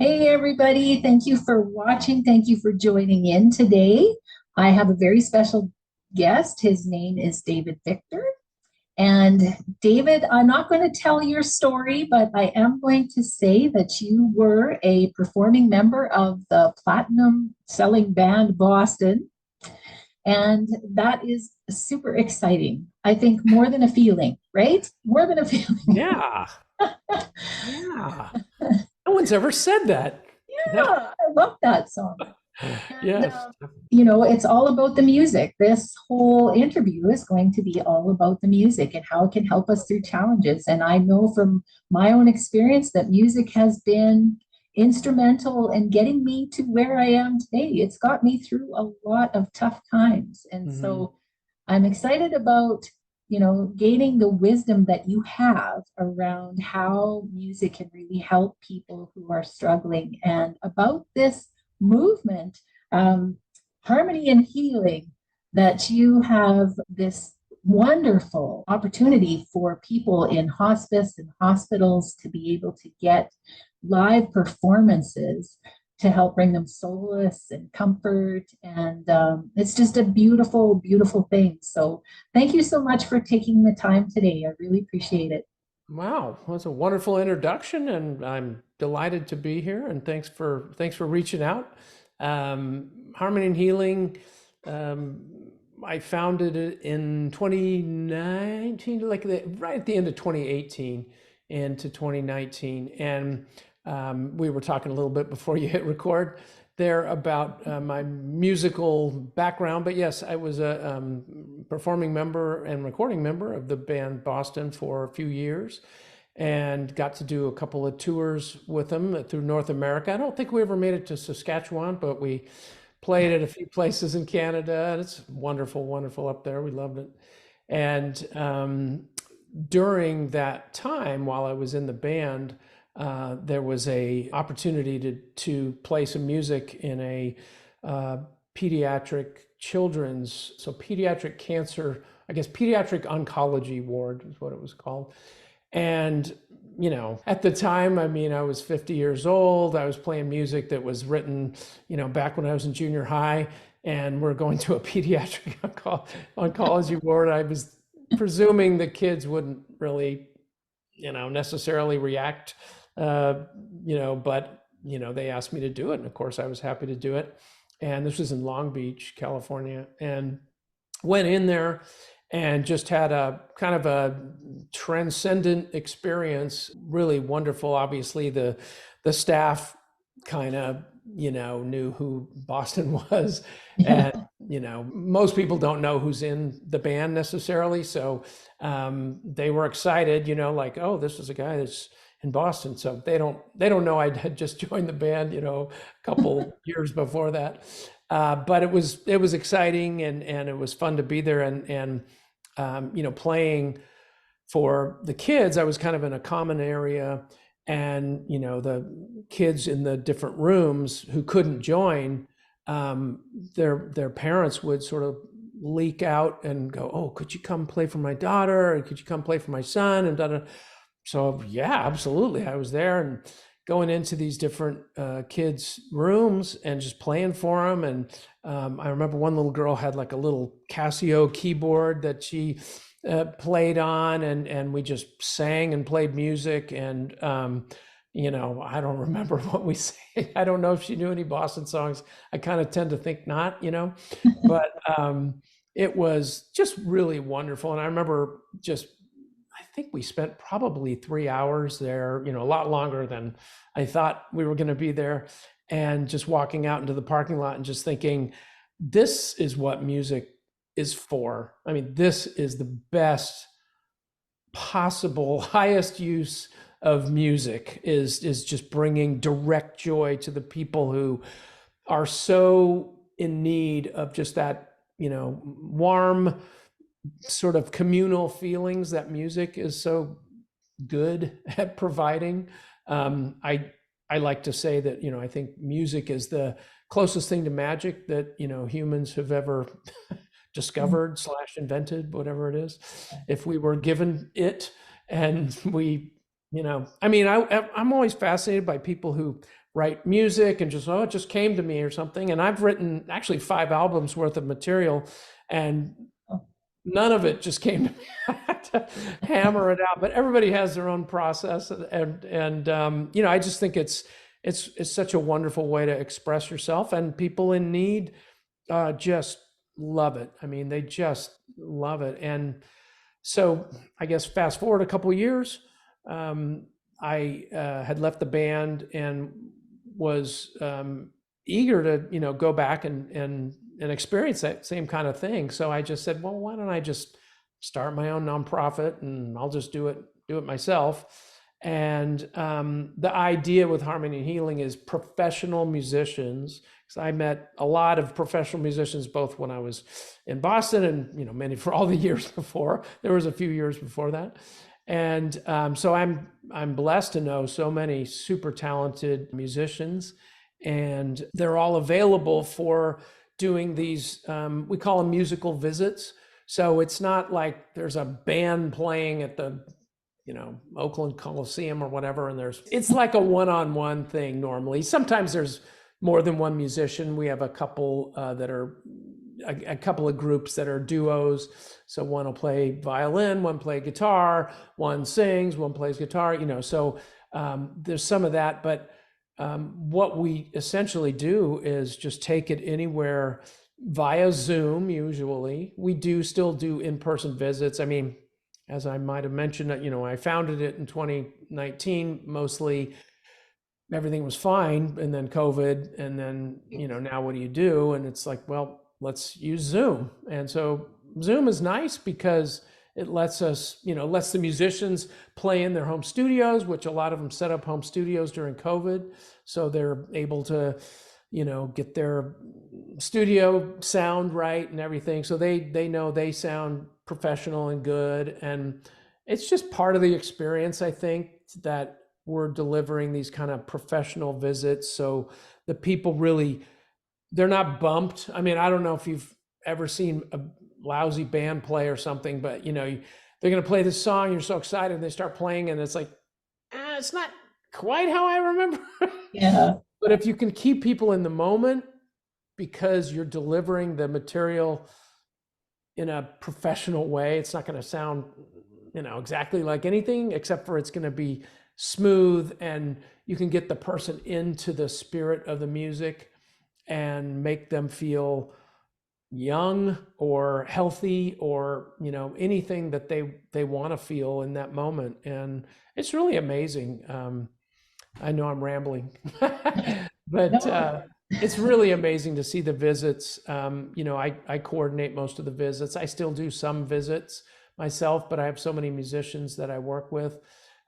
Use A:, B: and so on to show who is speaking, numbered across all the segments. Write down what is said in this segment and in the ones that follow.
A: Hey, everybody. Thank you for watching. Thank you for joining in today. I have a very special guest. His name is David Victor. And David, I'm not going to tell your story, but I am going to say that you were a performing member of the platinum selling band Boston. And that is super exciting. I think more than a feeling, right? More than a feeling.
B: Yeah, yeah. No one's ever said that. No.
A: Yeah, I love that song. And,
B: Yes.
A: it's all about the music. This whole interview is going to be all about the music and how it can help us through challenges. And I know from my own experience that music has been instrumental in getting me to where I am today. It's got me through a lot of tough times. And
B: Hmm.
A: so I'm excited about, gaining the wisdom that you have around how music can really help people who are struggling and about this movement, um, harmony and healing, that you have this wonderful opportunity for people in hospice and hospitals to be able to get live performances to help bring them solace and comfort. And it's just a beautiful, beautiful thing. So thank you so much for taking the time today. I really appreciate it.
B: Wow, well, that's a wonderful introduction, and I'm delighted to be here. And thanks for reaching out. Harmony and Healing. Um, I founded it in 2019, right at the end of 2018 into 2019, and we were talking a little bit before you hit record there about my musical background. But yes, I was a performing member and recording member of the band Boston for a few years and got to do a couple of tours with them through North America. I don't think we ever made it to Saskatchewan, but we played at a few places in Canada. And it's wonderful, wonderful up there. We loved it. And during that time, while I was in the band, there was a opportunity to play some music in a uh, pediatric children's, so pediatric cancer, I guess pediatric oncology ward is what it was called. And at the time, I mean, I was 50 years old. I was playing music that was written, back when I was in junior high, and we're going to a pediatric oncology ward. I was presuming the kids wouldn't really, necessarily react, uh, but, they asked me to do it. And of course, I was happy to do it. And this was in Long Beach, California. And went in there and just had a kind of a transcendent experience, really wonderful. Obviously, the staff kind of knew who Boston was, and
A: Yeah.
B: most people don't know who's in the band necessarily, so they were excited, like, oh, this is a guy that's in Boston. So they don't know I had just joined the band, a couple years before that. But it was exciting, and it was fun to be there, and playing for the kids. I was kind of in a common area, and the kids in the different rooms who couldn't join, their parents would sort of leak out and go, "Oh, could you come play for my daughter? Or could you come play for my son?" And da, da. So yeah, absolutely. I was there and going into these different kids' rooms and just playing for them. And I remember one little girl had like a little Casio keyboard that she played on, and we just sang and played music. And I don't remember what we sang. I don't know if she knew any Boston songs. I kind of tend to think not, but it was just really wonderful. And I remember just I think we spent probably 3 hours there, a lot longer than I thought we were going to be there. And just walking out into the parking lot and just thinking, this is what music is for. I mean, this is the best possible, highest use of music is just bringing direct joy to the people who are so in need of just that, warm sort of communal feelings that music is so good at providing. I like to say that I think music is the closest thing to magic that humans have ever discovered slash invented, whatever it is. If we were given it, and we, I mean, I'm always fascinated by people who write music and just, oh, it just came to me or something. And I've written actually 5 albums worth of material, and
A: Oh,
B: none of it just came to me. I had to hammer it out, but everybody has their own process. And I just think it's such a wonderful way to express yourself, and people in need just love it. I mean, they just love it. And so I guess fast forward a couple of years, um, I had left the band and was eager to, go back and experience that same kind of thing. So I just said, well, why don't I just start my own nonprofit, and I'll just do it myself. And the idea with Harmony and Healing is professional musicians. Because I met a lot of professional musicians, both when I was in Boston and many for all the years before. There was a few years before that, and so I'm blessed to know so many super talented musicians, and they're all available for doing these. We call them musical visits. So it's not like there's a band playing at the Oakland Coliseum or whatever, and it's like a one-on-one thing normally. Sometimes there's more than one musician. We have a couple that are a couple of groups that are duos. So one will play violin, one play guitar, one sings, one plays guitar. So there's some of that. But what we essentially do is just take it anywhere via Zoom. Usually, we do still do in-person visits. I mean, as I might have mentioned, I founded it in 2019 mostly. Everything was fine, and then COVID, and then now what do you do? And it's like, well, let's use Zoom. And so Zoom is nice because it lets us, lets the musicians play in their home studios, which a lot of them set up home studios during COVID, so they're able to get their studio sound right and everything, so they know they sound professional and good. And it's just part of the experience, I think, that we're delivering these kind of professional visits, so the people really, they're not bumped. I mean, I don't know if you've ever seen a lousy band play or something, but they're going to play this song, you're so excited, and they start playing, and it's like, it's not quite how I remember.
A: yeah.
B: But if you can keep people in the moment because you're delivering the material in a professional way, it's not going to sound, exactly like anything, except for it's going to be smooth, and you can get the person into the spirit of the music and make them feel young or healthy, or anything that they want to feel in that moment. And it's really amazing. I know I'm rambling, but
A: No.
B: it's really amazing to see the visits. I coordinate most of the visits. I still do some visits myself, but I have so many musicians that I work with.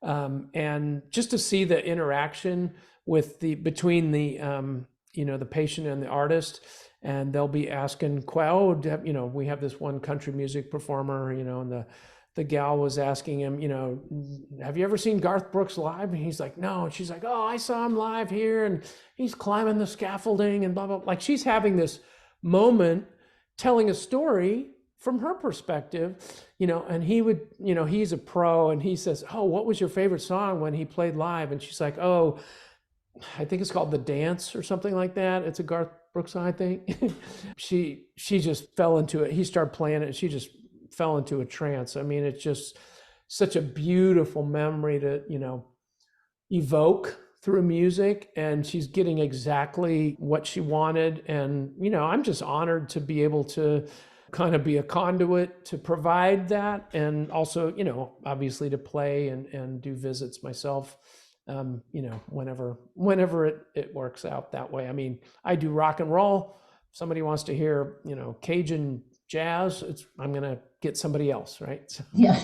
B: And just to see the interaction between the patient and the artist, and they'll be asking, we have this one country music performer, and the gal was asking him, have you ever seen Garth Brooks live? And he's like, no. And she's like, oh, I saw him live here, and he's climbing the scaffolding and blah, blah. Like, she's having this moment telling a story from her perspective, and he would, he's a pro, and he says, oh, what was your favorite song when he played live? And she's like, oh, I think it's called The Dance or something like that. It's a Garth Brooks song, I think. she just fell into it. He started playing it, and she just fell into a trance. I mean, it's just such a beautiful memory to, evoke through music, and she's getting exactly what she wanted. And, I'm just honored to be able to kind of be a conduit to provide that. And also, obviously to play and do visits myself, whenever it works out that way. I mean, I do rock and roll. If somebody wants to hear, Cajun jazz, I'm going to get somebody else, right? So
A: Yeah.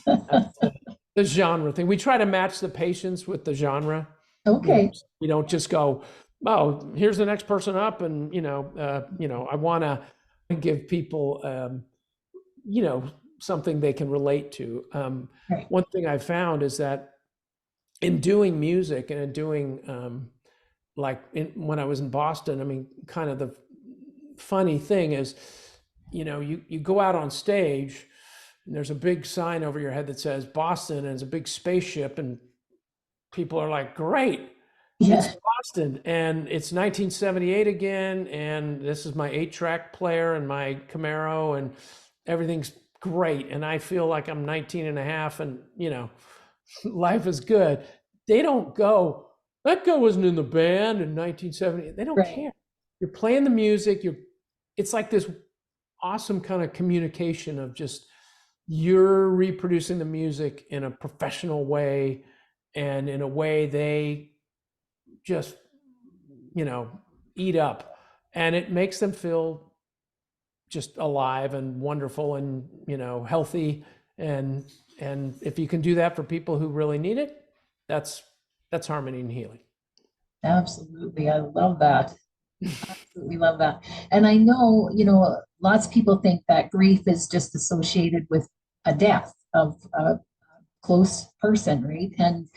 B: that's the genre thing. We try to match the patients with the genre.
A: Okay.
B: We don't just go, oh, here's the next person up, and I want to give people something they can relate to.
A: Right.
B: One thing I found is that in doing music and in doing when I was in Boston, I mean, kind of the funny thing is, you go out on stage, and there's a big sign over your head that says Boston, and it's a big spaceship, and people are like, great. It's
A: Yeah.
B: Boston, and it's 1978 again, and this is my 8-track player and my Camaro, and everything's great. And I feel like I'm 19 and a half, and, life is good. They don't go, that guy wasn't in the band in 1970. They don't
A: Right.
B: care. You're playing the music. It's like this awesome kind of communication of just you're reproducing the music in a professional way and in a way they just you know eat up, and it makes them feel just alive and wonderful and healthy, and if you can do that for people who really need it, that's harmony and healing.
A: Absolutely. I love that. Absolutely love that. And I know, lots of people think that grief is just associated with a death of a close person, right? And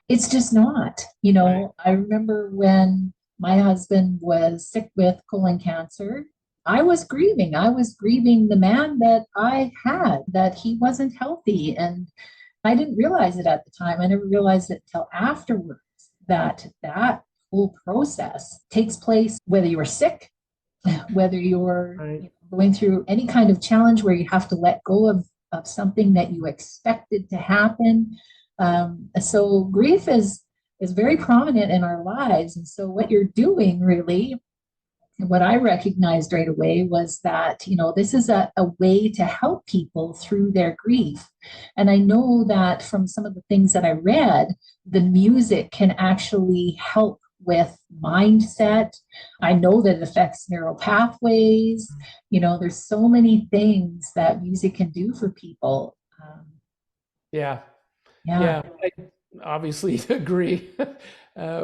A: it's just not.
B: Right.
A: I remember when my husband was sick with colon cancer, I was grieving. I was grieving the man that I had, that he wasn't healthy. And I didn't realize it at the time. I never realized it until afterwards that that whole process takes place whether you are sick, whether you're
B: Right.
A: going through any kind of challenge where you have to let go of something that you expected to happen. So grief is very prominent in our lives. And so what you're doing really, and what I recognized right away was that, this is a way to help people through their grief. And I know that from some of the things that I read, the music can actually help with mindset. I know that it affects neural pathways. There's so many things that music can do for people.
B: Yeah.
A: Yeah,
B: Yeah, I obviously agree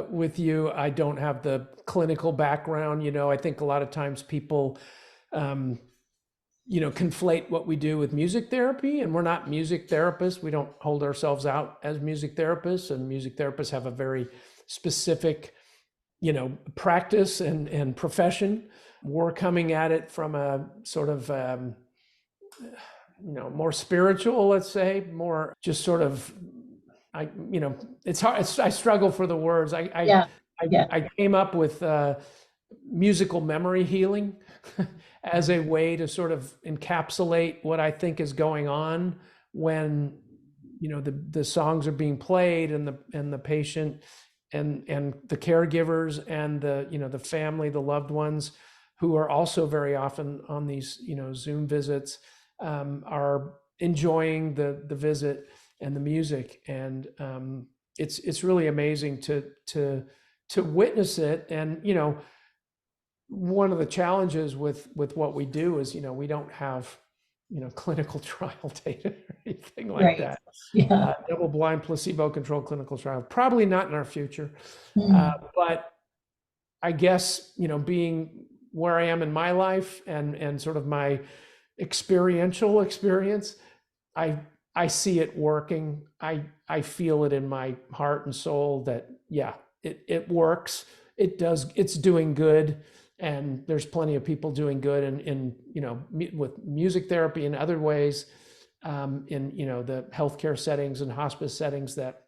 B: with you. I don't have the clinical background. I think a lot of times people, um, conflate what we do with music therapy, and we're not music therapists. We don't hold ourselves out as music therapists, and music therapists have a very specific, practice and profession. We're coming at it from a sort of, more spiritual, let's say, more just sort of I, it's hard. I struggle for the words.
A: yeah, yeah,
B: I came up with musical memory healing as a way to sort of encapsulate what I think is going on when, the songs are being played, and the patient and the caregivers and the family, the loved ones who are also very often on these, Zoom visits, are enjoying the visit and the music, and it's really amazing to witness it. And one of the challenges with what we do is we don't have clinical trial data or anything like
A: right.
B: that.
A: Yeah.
B: Double-blind, placebo-controlled clinical trial, probably not in our future.
A: Mm,
B: But I guess being where I am in my life and sort of my experiential experience, I I see it working. I feel it in my heart and soul that yeah, it works. It does. It's doing good, and there's plenty of people doing good in with music therapy and other ways, in the healthcare settings and hospice settings, that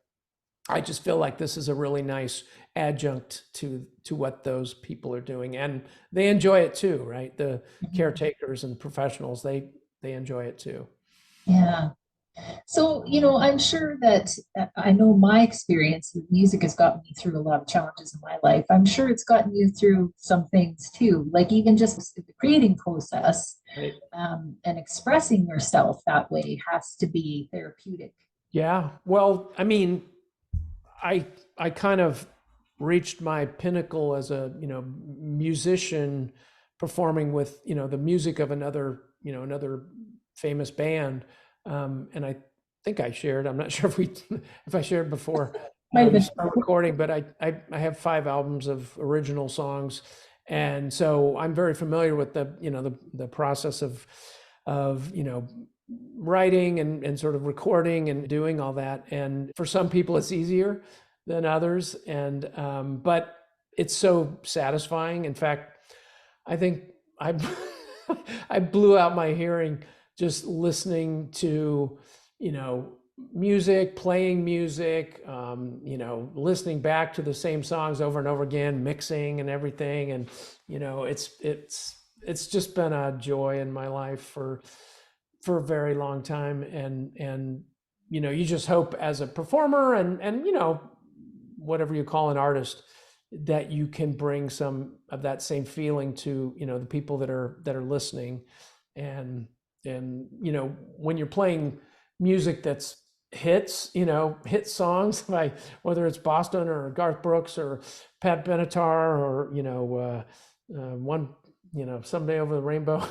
B: I just feel like this is a really nice adjunct to what those people are doing, and they enjoy it too, right? The
A: mhm.
B: caretakers and professionals, they enjoy it too.
A: Yeah. So, I'm sure that I know my experience with music has gotten me through a lot of challenges in my life. I'm sure it's gotten you through some things too, like even just the creating process,
B: Right.
A: and expressing yourself that way has to be therapeutic.
B: Yeah. Well, I mean, I I kind of reached my pinnacle as a musician, performing with the music of another famous band, and I think I shared. I'm not sure if we if I shared before
A: Might have
B: we
A: been.
B: started recording, but I have 5 albums of original songs, and so I'm very familiar with the process of writing and sort of recording and doing all that. And for some people, it's easier than others, and but it's so satisfying. In fact, I think I I blew out my hearing just listening to music, playing music, listening back to the same songs over and over again, mixing and everything. And, it's just been a joy in my life for a very long time. And, you just hope as a performer and, whatever you call an artist, that you can bring some of that same feeling to, the people that are listening. And when you're playing music that's hits, hit songs by whether it's Boston or Garth Brooks or Pat Benatar or one, Someday Over the Rainbow,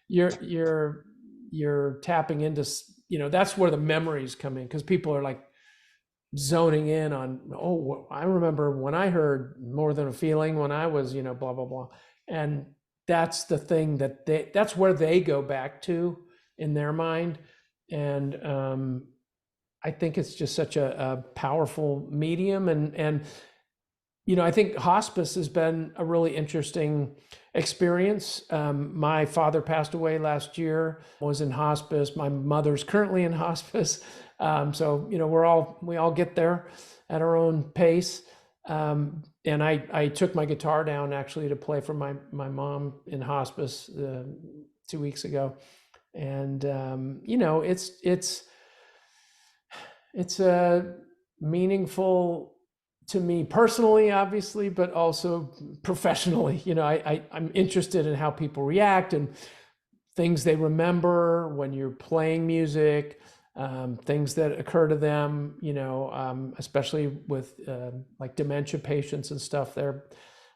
B: you're you're tapping into, that's where the memories come in, because people are like zoning in on, oh, I remember when I heard More Than a Feeling when I was, blah blah blah. And that's the thing that's where they go back to in their mind. And I think it's just such a powerful medium. And I think hospice has been a really interesting experience. My father passed away last year, was in hospice. My mother's currently in hospice. So, we all get there at our own pace. And I took my guitar down actually to play for my mom in hospice 2 weeks ago. And, it's a meaningful to me personally, obviously, but also professionally. I'm interested in how people react and things they remember when you're playing music, things that occur to them, especially with like dementia patients and stuff. There are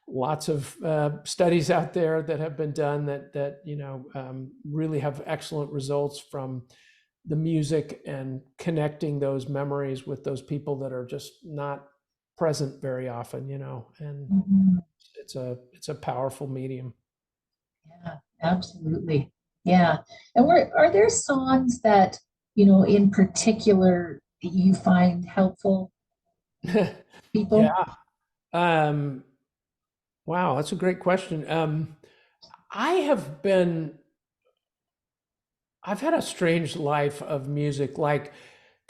B: lots of studies out there that have been done that really have excellent results from the music and connecting those memories with those people that are just not present very often, and
A: Mhm.
B: it's a powerful medium.
A: Yeah, absolutely. Yeah. And are there songs that, in particular you find helpful people?
B: Yeah. Um, wow, that's a great question. I have been, I've had a strange life of music. Like,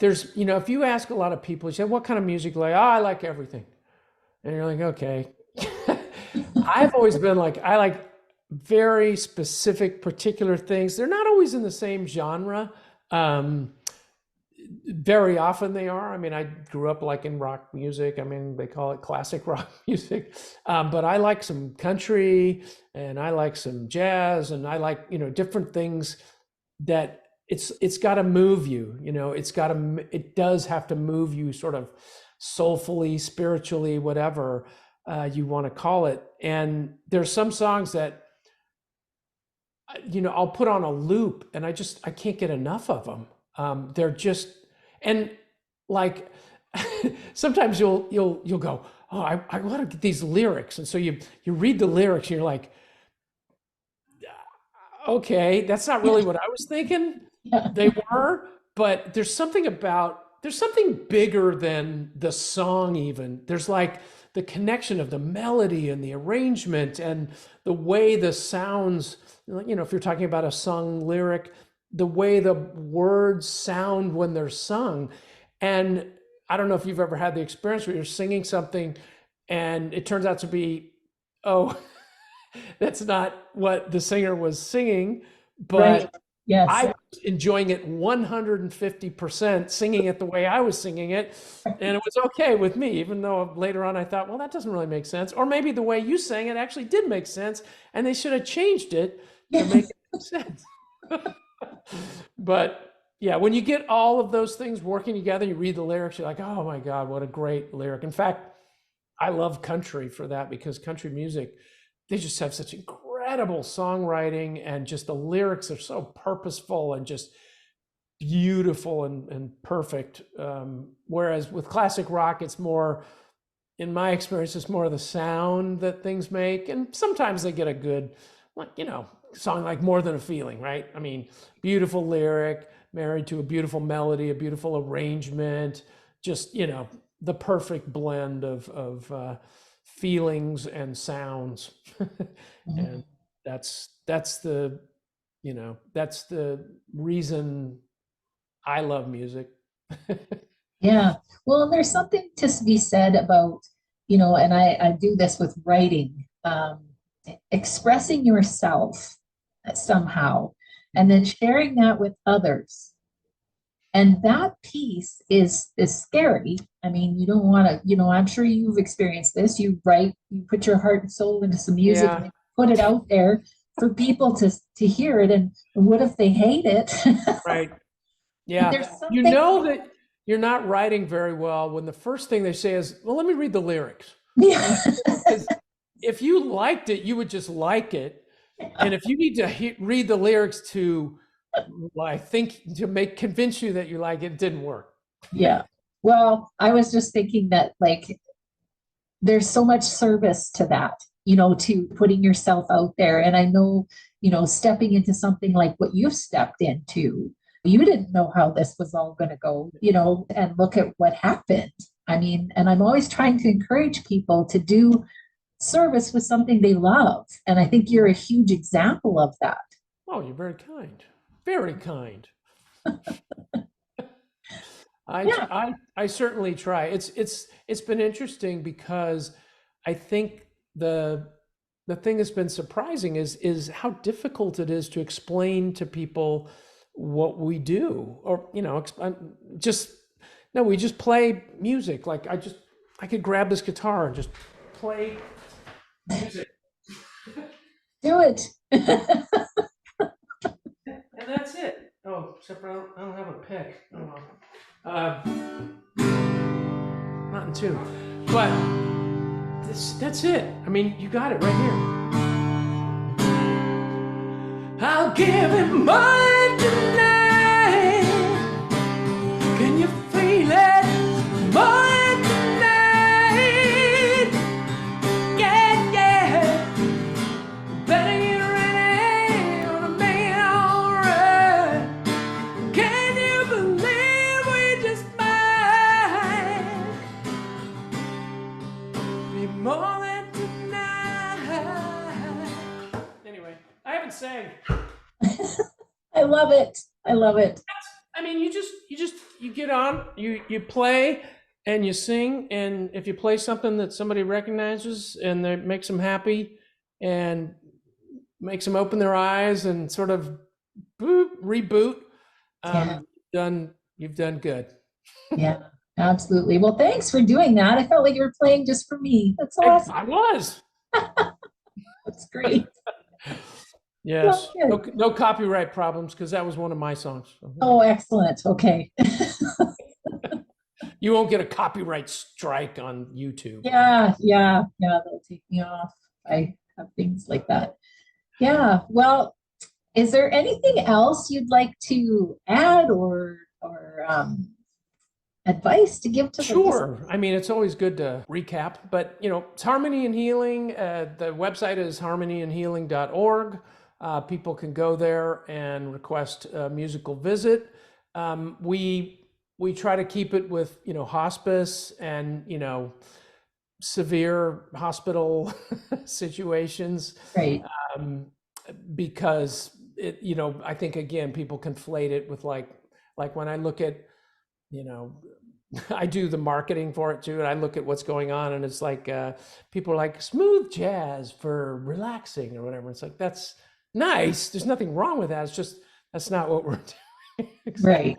B: if you ask a lot of people, you say, what kind of music you like? Oh, I like everything. And you're like, okay. I've always been like, I like very specific, particular things. They're not always in the same genre. Um, Very often they are. I mean, I grew up liking rock music. I mean, they call it classic rock music. But I like some country and I like some jazz and I like, different things that it's got to move you, it does have to move you sort of soulfully, spiritually, whatever you want to call it. And there's some songs that I'll put on a loop and I can't get enough of them. They're just, and like sometimes you'll go, oh, I want to get these lyrics. And so you read the lyrics and you're like, okay, that's not really what I was thinking
A: Yeah.
B: they were, but there's something bigger than the song even. There's like the connection of the melody and the arrangement and the way the sounds, if you're talking about a sung lyric, the way the words sound when they're sung. And I don't know if you've ever had the experience where you're singing something and it turns out to be, oh, that's not what the singer was singing,
A: Right.
B: but
A: Yes.
B: I was enjoying it 150%, singing it the way I was singing it. And it was okay with me, even though later on I thought, well, that doesn't really make sense. Or maybe the way you sang it actually did make sense, and they should have changed it to make it make sense. But yeah, when you get all of those things working together, you read the lyrics, you're like, oh my God, what a great lyric. In fact, I love country for that, because country music, they just have such incredible songwriting, and just the lyrics are so purposeful and just beautiful and perfect. Whereas with classic rock, it's more, in my experience, it's more of the sound that things make. And sometimes they get a good, like, song like More Than a Feeling, right? I mean, beautiful lyric, married to a beautiful melody, a beautiful arrangement, just, the perfect blend of feelings and sounds. And
A: Mhm.
B: that's the reason I love music.
A: Yeah. Well, there's something to be said about, and I do this with writing, expressing yourself somehow, and then sharing that with others. And that piece is scary. I mean, you don't want to, I'm sure you've experienced this. You write, you put your heart and soul into some music and
B: Yeah,
A: then put it out there for people to hear it. And what if they hate it?
B: right.
A: But
B: Yeah.
A: there's
B: You
A: something,
B: know that you're not writing very well when the first thing they say is, well, let me read the lyrics.
A: yeah,
B: Because if you liked it, you would just like it. And if you need to read the lyrics to, well, I think to make convince you that you like it, it didn't work.
A: yeah. Well, I was just thinking that like there's so much service to that, to putting yourself out there. And I know, stepping into something like what you've stepped into, you didn't know how this was all going to go, and look at what happened. I mean, and I'm always trying to encourage people to do service with something they love. And I think you're a huge example of that.
B: Oh, you're very kind. Very kind.
A: Yeah.
B: I certainly try. It's been interesting because I think the thing that's been surprising is how difficult it is to explain to people what we do, or just no, we just play music. Like I could grab this guitar and just play music,
A: Do it.
B: and that's it. Oh, except for I don't have a pick. Oh, well. Not in tune, but that's it. I mean, you got it right here. I'll give him more tonight. Can you feel it? More tonight. Yeah, yeah. Better get ready. Gonna make it alright. Can you believe we just might be more than tonight? Anyway, I haven't sang.
A: I love it. I love it.
B: I mean, you get on, you play and you sing, and if you play something that somebody recognizes and that makes them happy and makes them open their eyes and sort of reboot,
A: Yeah.
B: you've done good.
A: Yeah. Absolutely. Well, thanks for doing that. I felt like you were playing just for me. That's awesome.
B: I was.
A: That's great. Well,
B: Yes.
A: good.
B: No copyright problems because that was one of my songs.
A: Oh, excellent. Okay.
B: You won't get a copyright strike on YouTube.
A: Yeah, yeah, yeah. They'll take me off. I have things like that. Yeah. Well, is there anything else you'd like to add or advice to give to the listeners?
B: Sure. I mean, it's always good to recap, but it's Harmony and Healing. The website is harmonyandhealing.org. People can go there and request a musical visit. We try to keep it with hospice and severe hospital situations,
A: Right.
B: um, because I think again people conflate it with like when I look at you know I do the marketing for it too, and I look at what's going on, and it's like people are like smooth jazz for relaxing or whatever. It's like that's nice. There's nothing wrong with that. It's just that's not what we're doing
A: Right.
B: exactly.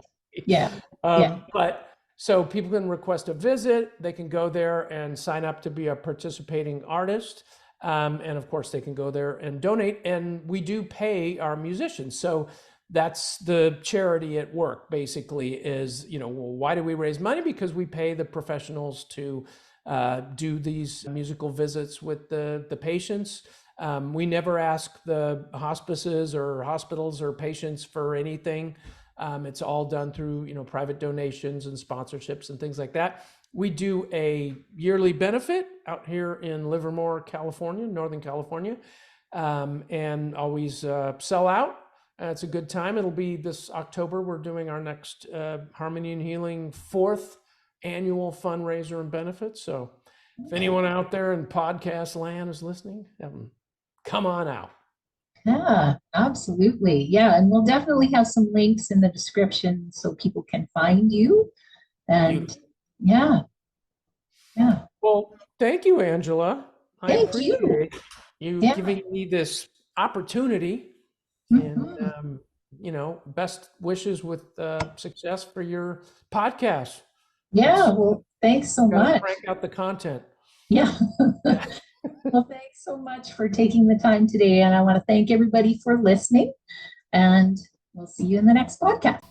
A: Yeah. Yeah.
B: But so people can request a visit. They can go there and sign up to be a participating artist. And of course, they can go there and donate. And we do pay our musicians. So that's the charity at work, basically, is, well, why do we raise money? Because we pay the professionals to do these musical visits with the patients. We never ask the hospices or hospitals or patients for anything. It's all done through private donations and sponsorships and things like that. We do a yearly benefit out here in Livermore, California, Northern California, and always sell out. It's a good time. It'll be this October. We're doing our next Harmony and Healing 4th annual fundraiser and benefit. So if anyone out there in podcast land is listening, come on out.
A: Yeah, absolutely. Yeah, and we'll definitely have some links in the description so people can find you. And
B: Beautiful.
A: yeah, yeah.
B: Well, thank you, Angela. I
A: Thank you.
B: appreciate you
A: Yeah.
B: giving me this opportunity, and
A: Mhm.
B: best wishes with success for your podcast.
A: Yeah,
B: It's
A: well, thanks so
B: got to
A: much.
B: crank out the content.
A: Yeah.
B: Yeah.
A: Well, thanks so much for taking the time today. And I want to thank everybody for listening. And we'll see you in the next podcast.